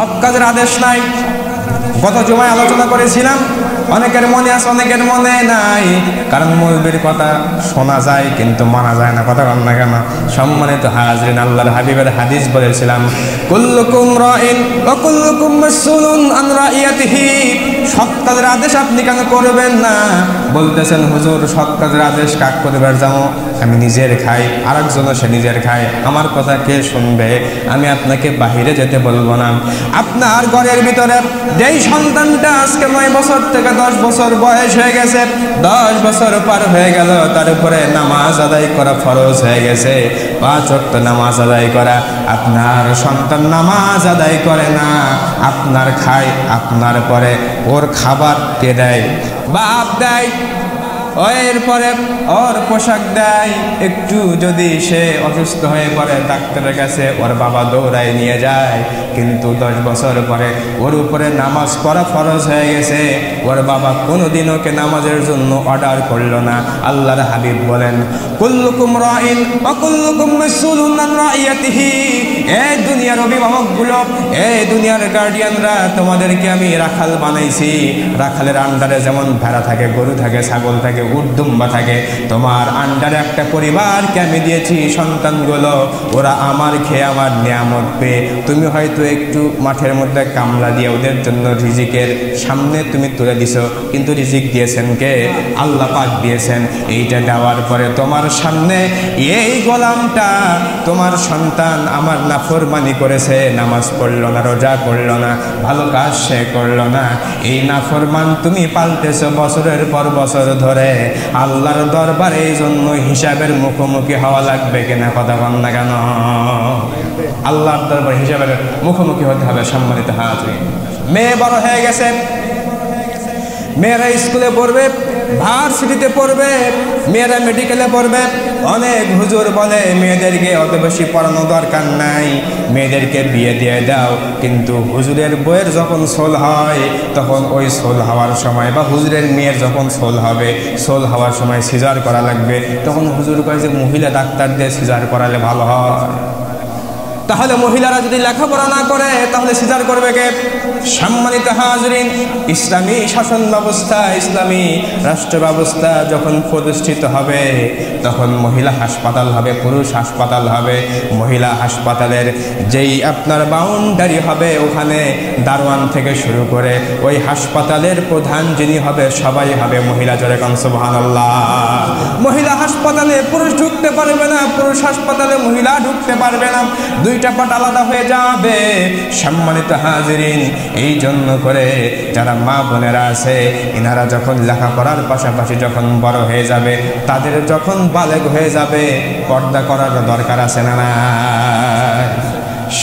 সৎ কাজের আদেশ নাই। গত জুমায় আলোচনা করেছিলাম, অনেকের মনে আছে অনেকের মনে নাই, কারণ মৌলবীর কথা শোনা যায় কিন্তু মানা যায় না। কথা বল না কেন? সম্মানিত হাজরিন, আল্লাহর হাবিবের হাদিস বলেছিলাম, কুল্লুকুম রাইন ওয়া কুল্লুকুম মাসউলুন আন রাইয়াতিহি। সৎ কাজের আদেশ আপনি কেন করবেন না? বলতেছেন হুজুর, সৎ কাজের আদেশ কাক করবার যাবো? আমি নিজের খাই, আরেকজনও সে নিজের খায়, আমার কথা কে শুনবে? আমি আপনাকে বাহিরে যেতে বলবো না। আপনার ঘরের ভিতরে যেই সন্তানটা আজকে 9 বছর থেকে 10 বছর বয়স হয়ে গেছে, 10 বছর পার হয়ে গেল, তার উপরে নামাজ আদায় করা ফরজ হয়ে গেছে, 5 ওয়াক্ত নামাজ আদায় করা। আপনার সন্তান নামাজ আদায় করে না, আপনার খায়, আপনার পরে ওর খাবার কে দেয়? বাপ দেয়। এরপরে ওর পোশাক দেয়। একটু যদি সে অসুস্থ হয়ে পড়ে ডাক্তারের কাছে ওর বাবা দৌড়ায় নিয়ে যায়, কিন্তু 10 বছর পরে ওর উপরে নামাজ পড়া ফরজ হয়ে গেছে, ওর বাবা কোনোদিন ওকে নামাজের জন্য অর্ডার করলো না। আল্লাহর হাবিব বলেন, কুল্লুকুম রাইন ওয়া কুল্লুকুম মাসউলুন আন রাইয়াতিহি। এই দুনিয়ার অভিভাবকগুলো, এই দুনিয়ার গার্ডিয়ানরা, তোমাদেরকে আমি রাখাল বানাইছি। রাখালের আন্ডারে যেমন ভেড়া থাকে, গরু থাকে, ছাগল থাকে, উট দুম্বা থাকে, তোমার আন্ডারে একটা পরিবারকে আমি দিয়েছি। সন্তানগুলো ওরা আমার খেয়ে আমার নিয়ামত পেয়ে, তুমি হয়তো একটু মাঠের মধ্যে কামলা দিয়ে ওদের জন্য রিজিকের সামনে তুমি তুলে দিছো, কিন্তু রিজিক দিয়েছেন কে? আল্লাহ পাক দিয়েছেন। এইটা দেওয়ার পরে তোমার সামনে এই গোলামটা, তোমার সন্তান আমার নাফরমানি করেছে, নামাজ পড়লো না, রোজা করলো না, ভালো কাজ সে করলো না, এই নাফরমান তুমি পালতেছো বছরের পর বছর ধরে। আল্লাহর দরবারে এই জন্য হিসাবের মুখোমুখি হওয়া লাগবে কিনা? কথা বল না কেন? আল্লাহর দরবারে হিসাবের মুখোমুখি হতে হবে। সম্মানিত হাজরিন, মেয়ে বড় হয়ে গেছে, মেয়েরা স্কুলে পড়বে, ভার্সিটিতে পড়বে, মেয়েরা মেডিকেলে পড়বে। অনেক হুজুর বলে মেয়েদেরকে অত বেশি পড়ানো দরকার নাই, মেয়েদেরকে বিয়ে দিয়ে দাও। কিন্তু হুজুরের বইয়ের যখন সোল হয়, তখন ওই সোল হওয়ার সময়, বা হুজুরের মেয়ের যখন সোল হবে, সোল হওয়ার সময় সিজার করা লাগবে, তখন হুজুর কয় যে মহিলা ডাক্তার দিয়ে সিজার করালে ভালো হয়। তাহলে মহিলারা যদি লেখাপড়া না করে তাহলে সিজার করবে কে? সম্মানিত হাজরিন, ইসলামী শাসন ব্যবস্থা, ইসলামী রাষ্ট্র ব্যবস্থা যখন প্রতিষ্ঠিত হবে, তখন মহিলা হাসপাতাল হবে, পুরুষ হাসপাতাল হবে। মহিলা হাসপাতালের যেই আপনার বাউন্ডারি হবে, ওখানে দারোয়ান থেকে শুরু করে ওই হাসপাতালের প্রধান যিনি হবে, সবাই হবে মহিলা। জোরে কান সুবহানাল্লাহ। মহিলা হাসপাতালে পুরুষ ঢুকতে পারবে না, পুরুষ হাসপাতালে মহিলা ঢুকতে পারবে না, দুইটা পাট আলাদা হয়ে যাবে। সম্মানিত হাজিরিন, এই জন্য করে যারা মা বোনেরা আছে, এনারা যখন লেখাপড়ার পাশাপাশি যখন বড় হয়ে যাবে, তাদের যখন বালেগ হয়ে যাবে, পর্দা করার দরকার আছে না?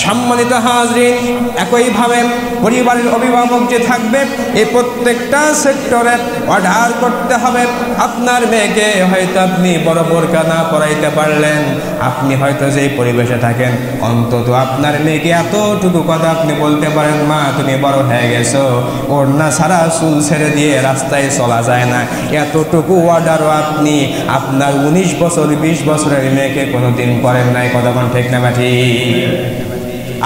সম্মানিত হাজরিন, একইভাবে পরিবারের অভিভাবক যে থাকবে, এই প্রত্যেকটা সেক্টরে অর্ডার করতে হবে। আপনার মেয়েকে হয়তো আপনি বড় বোরকা না পড়াইতে পারলেন, আপনি হয়তো যেই পরিবেশে থাকেন, অন্তত আপনার মেয়েকে এতটুকু কথা আপনি বলতে পারেন, মা তুমি বড় হয়ে গেছো, ওড়না ছাড়া চুল ছেড়ে দিয়ে রাস্তায় চলা যায় না। এতটুকু অর্ডারও আপনি আপনার 19 বছর 20 বছরের মেয়েকে কোনোদিন করেন নাই। কথা কোন ঠিক না ঠিক?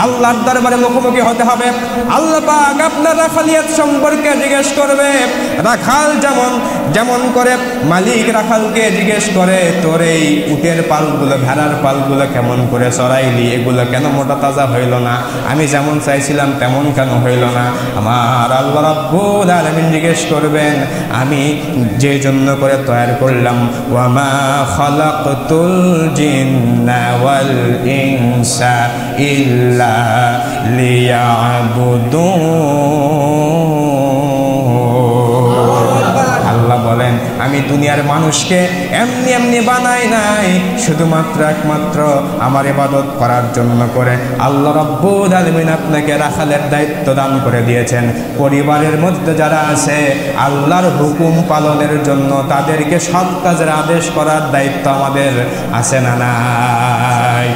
আল্লাহর দরবারে মুখোমুখি হতে হবে। আল্লাহ পাক আপনার রাখালিয়াত সম্পর্কে জিজ্ঞেস করবে। রাখাল যেমন করে মালিক রাখালকে জিজ্ঞেস করে, তোর এই উটের পালগুলো, ভেড়ার পালগুলো কেমন করে চড়াইলি, এগুলো কেন মোটা তাজা হইল না, আমি যেমন চাইছিলাম তেমন কেন হইল না? আমার আল্লাহ রাব্বুল আলামিন জিজ্ঞেস করবেন, আমি যে জন্য করে তৈরি করলাম, ওয়ামা খালাকতুল জিন্না ওয়াল ইনসা ইল্লা আল্লাহ বলেন, আমি দুনিয়ার মানুষকে এমনি এমনি বানাই নাই, শুধুমাত্র একমাত্র আমার ইবাদত করার জন্য করে। আল্লাহ রাব্বুল আলামিন আপনাকে রাখালের দায়িত্ব দান করে দিয়েছেন। পরিবারের মধ্যে যারা আছে, আল্লাহর হুকুম পালনের জন্য তাদেরকে সৎ কাজের আদেশ করার দায়িত্ব আমাদের আছে না নাই?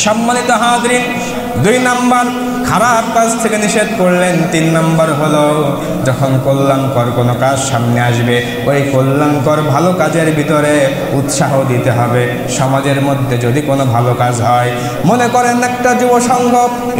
সম্মানিত হাজরিন, 2 নাম্বার খারাপ কাজ থেকে নিষেধ করলেন। 3 নম্বর হলো যখন কল্যাণকর কোনো কাজ সামনে আসবে ওই কল্যাণকর ভালো কাজের ভিতরে উৎসাহ দিতে হবে। সমাজের মধ্যে যদি কোনো ভালো কাজ হয়, মনে করেন একটা যুব সংঘ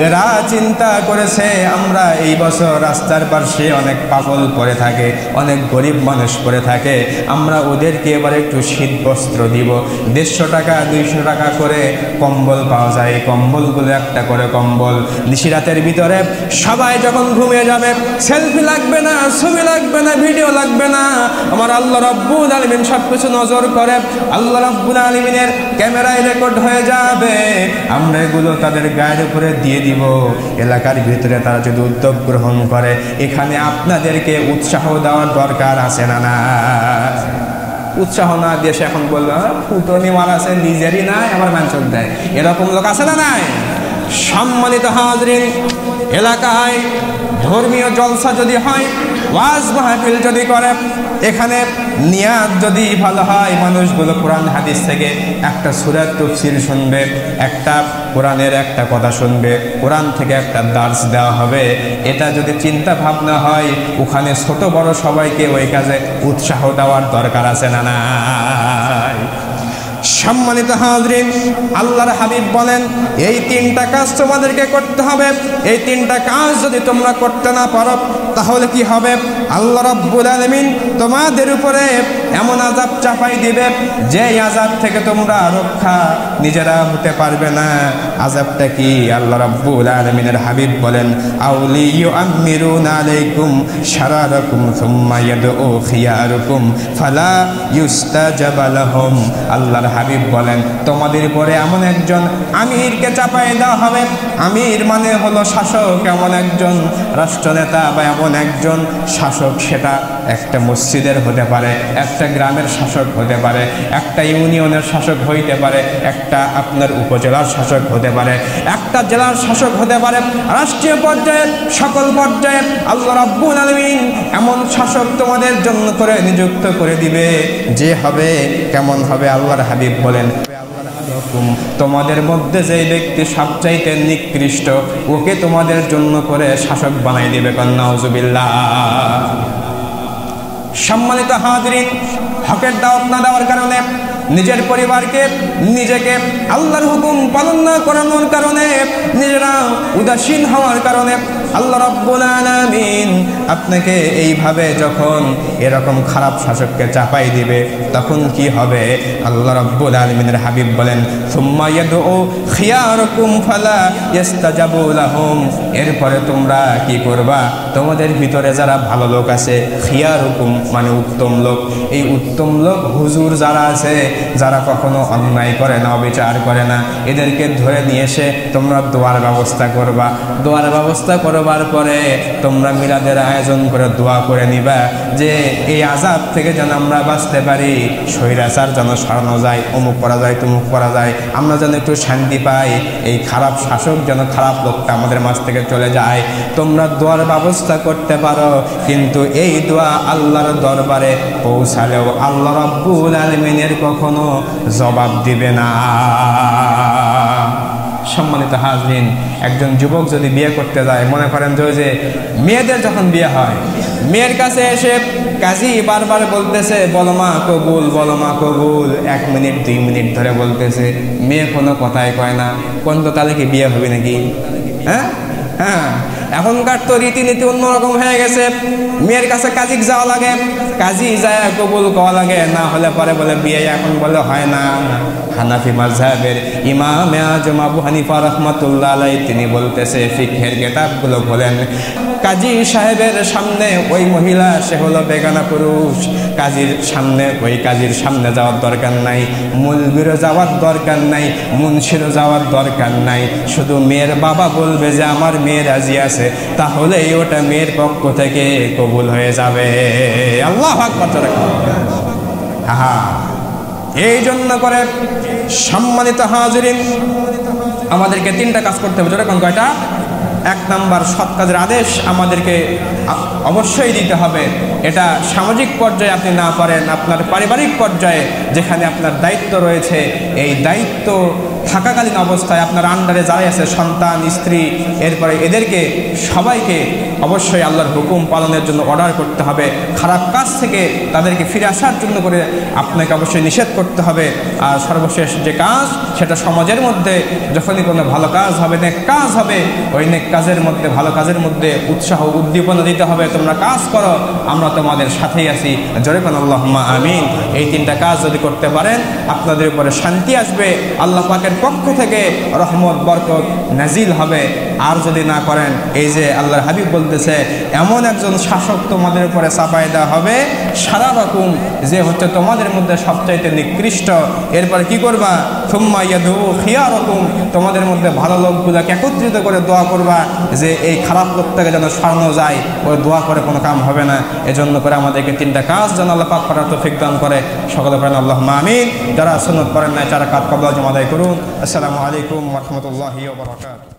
এরা চিন্তা করেছে আমরা এই বছর রাস্তার পাশে অনেক পাগল পড়ে থাকে, অনেক গরিব মানুষ পড়ে থাকে, আমরা ওদেরকে এবার একটু শীত বস্ত্র দিব। 150 টাকা 200 টাকা করে কম্বল পাওয়া যায়, কম্বলগুলো একটা করে কম্বল নিশিরাতের ভিতরে সবাই যখন ঘুমিয়ে যাবে, সেলফি লাগবে না, ছবি লাগবে না, ভিডিও লাগবে না, আমার আল্লাহ রাব্বুল আলামিন সবকিছু নজর করে, আল্লাহ রাব্বুল আলামিনের ক্যামেরায় রেকর্ড হয়ে যাবে। আমরা এগুলো তাদের গায়ের উপরে দিয়ে দিব। এলাকার ভিতরে তারা যদি উদ্যোগ গ্রহণ করে, এখানে আপনাদেরকে উৎসাহ দেওয়ার দরকার আছে না? না, উৎসাহ না দিয়ে সে এখন বলবে ফুটনি মার আছে, নিজেরই নাই আমার মানসক দেয়, এরকম লোক আছে না? নাই। সম্মানিত হাজরিন, এলাকায় ধর্মীয় জলসা যদি হয়, ওয়াজ মাহফিল যদি করে, এখানে নিয়াত যদি ভালো হয়, মানুষগুলো কোরআন হাদিস থেকে একটা সূরা তাফসীর শুনবে, একটা কোরআনের একটা কথা শুনবে, কোরআন থেকে একটা দার্স দেওয়া হবে, এটা যদি চিন্তা ভাবনা হয়, ওখানে ছোট বড় সবাইকে ওই কাজে উৎসাহ দেওয়ার দরকার আছে না? নাই। সম্মানিত হাজরিন, আল্লাহর হাবিব বলেন এই 3টা কাজ তোমাদেরকে করতে হবে। এই 3টা কাজ যদি তোমরা করতে না পারো তাহলে কি হবে? আল্লাহ রাব্বুল আলামিন তোমাদের উপরে এমন আযাব চাপাই দিবে যে আযাব থেকে তোমরা রক্ষা নিজেরা হতে পারবে না। আযাবটা কি? আল্লাহ রাব্বুল আলামিনের হাবিব বলেন আউলিয়ু আমিরুনা আলাইকুম শারারাকুম সুম্মা ইয়াদউ খিয়ারুকুম ফালা ইউস্তাজাবা লাহুম। আল্লাহর হাবিব বলেন তোমাদের উপরে এমন একজন আমিরকে চাপাই দেওয়া হবে। আমির মানে হলো শাসক, এমন একজন রাষ্ট্রনেতা বা এমন একজন শাসক, সেটা একটা মসজিদের হতে পারে, একটা গ্রামের শাসক হতে পারে, একটা ইউনিয়নের শাসক হইতে পারে, একটা আপনার উপজেলার শাসক হতে পারে, একটা জেলার শাসক হতে পারে, রাষ্ট্রীয় পর্যায়ে সকল পর্যায়ে আল্লাহ রাব্বুল আলামিন এমন শাসক তোমাদের জন্য করে নিযুক্ত করে দিবে যে হবে কেমন হবে? আল্লাহর হাবিব বলেন তোমাদের মধ্যে যে ব্যক্তি সবচাইতে নিকৃষ্ট ওকে তোমাদের জন্য করে শাসক বানাই দিবে। নাউজুবিল্লাহ। সম্মানিত হাজরিন, হকের দাওয়াত না দেওয়ার কারণে, নিজের পরিবারকে নিজেকে আল্লাহর হুকুম পালন না করানোর কারণে, নিজেরা উদাসীন হওয়ার কারণে আল্লাহ রাব্বুল আলামিন আপনাকে এইভাবে যখন এরকম খারাপ শাসককে চাপাই দিবে তখন কি হবে? আল্লাহ রাব্বুল আলামিনের হাবিব বলেন সুম্মা ইয়াদউ খিয়ারুকুম ফালা ইস্তাজাবু লাহুম। এরপরে তোমরা কি করবা? তোমাদের ভিতরে যারা ভালো লোক আছে, খিয়ারুকুম মানে উত্তম লোক, এই উত্তম লোক হুজুর যারা আছে, যারা কখনো অন্যায় করে না, অবিচার করে না, এদেরকে ধরে নিয়ে এসে তোমরা দোয়ার ব্যবস্থা করবা। দোয়ার ব্যবস্থা করবার পরে তোমরা মিলাদের আয়োজন করে দোয়া করে নিবা যে এই আযাব থেকে যেন আমরা বাঁচতে পারি, স্বৈরাচার যেন সরানো যায়, অমুক করা যায়, তমুক করা যায়, আমরা যেন একটু শান্তি পাই, এই খারাপ শাসক যেন, খারাপ লোকটা আমাদের মাঝ থেকে চলে যায়। তোমরা দোয়ার ব্যবস্থা করতে পারো, কিন্তু এই দোয়া আল্লাহর দরবারে পৌঁছালেও আল্লাহ রাব্বুল আলামিনের কখনো জবাব দিবে না। সম্মানিত হাজরিন, একজন যুবক যদি বিয়ে করতে যায়, মনে করেন যে মেয়েদের যখন বিয়ে হয়, মেয়ের কাছে এসে কাজী বারবার বলতেছে বলো মা কবুল, বলো মা কবুল, 1 মিনিট 2 মিনিট ধরে বলতেছে, মেয়ে কোনো কথাই কয় না। কোন তো তাহলে কি বিয়ে হবে নাকি? হ্যাঁ হ্যাঁ, এখনকার তো রীতিনীতি অন্যরকম হয়ে গেছে। মেয়ের কাছে কাজী যাওয়া লাগে, কাজী যায় কবুল কওয়া লাগে, না হলে পরে বলে বিয়ে এখন বলে হয় না। হানাফি মাযহাবের ইমাম আজম আবু হানিফা রাহমাতুল্লাহ আলাইহি তিনি বলতেছে, ফিকহের কিতাবগুলো বলেন, কাজী সাহেবের সামনে ওই মহিলা সে হলো বেগানা পুরুষ, কাজীর সামনে ওই কাজীর সামনে যাওয়ার দরকার নাই, মুলবিরও যাওয়ার দরকার নাই, মুন্সিরও যাওয়ার দরকার নাই, শুধু মেয়ের বাবা বলবে যে আমার মেয়ে রাজি আছে, তাহলেই ওটা মেয়ের পক্ষ থেকে কবুল হয়ে যাবে। আল্লাহু আকবার। হ্যাঁ, এই জন্য করে সম্মানিত হাজরিন আমাদেরকে 3টা কাজ করতে হবে। যেরকম কয়টা? 1 নাম্বার, সৎ কাজের আদেশ আমাদেরকে অবশ্যই দিতে হবে। এটা সামাজিক পর্যায়ে আপনি না পারেন, আপনার পারিবারিক পর্যায়ে যেখানে আপনার দায়িত্ব রয়েছে, এই দায়িত্ব থাকাকালীন অবস্থায় আপনার আন্ডারে যারাই আছে, সন্তান, স্ত্রী, এরপরে এদেরকে সবাইকে অবশ্যই আল্লাহর হুকুম পালনের জন্য অর্ডার করতে হবে। খারাপ কাজ থেকে তাদেরকে ফিরে আসার জন্য করে আপনাকে অবশ্যই নিষেধ করতে হবে। আর সর্বশেষ যে কাজ, সেটা সমাজের মধ্যে যখনই কোনো ভালো কাজ হবে, নেক কাজ হবে, ওই নেক কাজের মধ্যে, ভালো কাজের মধ্যে উৎসাহ উদ্দীপনা দিতে হবে। তোমরা কাজ করো, আমরা তোমাদের সাথেই আছি, জোরে কোন আল্লাহুম্মা আমিন। এই তিনটা কাজ যদি করতে পারেন, আপনাদের উপরে শান্তি আসবে, আল্লাহ পাকের পক্ষ থেকে রহমত বরকত নাজিল হবে। আর যদি না করেন, এই যে আল্লাহর হাবিব বলতেছে, এমন একজন শাসক তোমাদের উপরে চাপাই দেওয়া হবে সারা রকম, যে হচ্ছে তোমাদের মধ্যে সবচাইতে নিকৃষ্ট। এরপর কি করবা? সুম্মা ইয়াদু খিয়ারকুম, তোমাদের মধ্যে ভালো লোকগুলোকে একত্রিত করে দোয়া করবা যে এই খারাপ লোকটাকে যেন সরানো যায়। ওই দোয়া করে কোনো কাম হবে না। এজন্য করে আমাদেরকে তিনটা কাজ যেন আল্লাহ পাক করার তৌফিক দান করে। সকলে পড়েন আল্লাহুম্মা আমিন। যারা সুন্নাত পড়েন না, 4 রাকাত ক্বাবলা জমা আদায় করুন। আসসালামু আলাইকুম ওয়া রাহমাতুল্লাহি ওয়া বারাকাতুহু।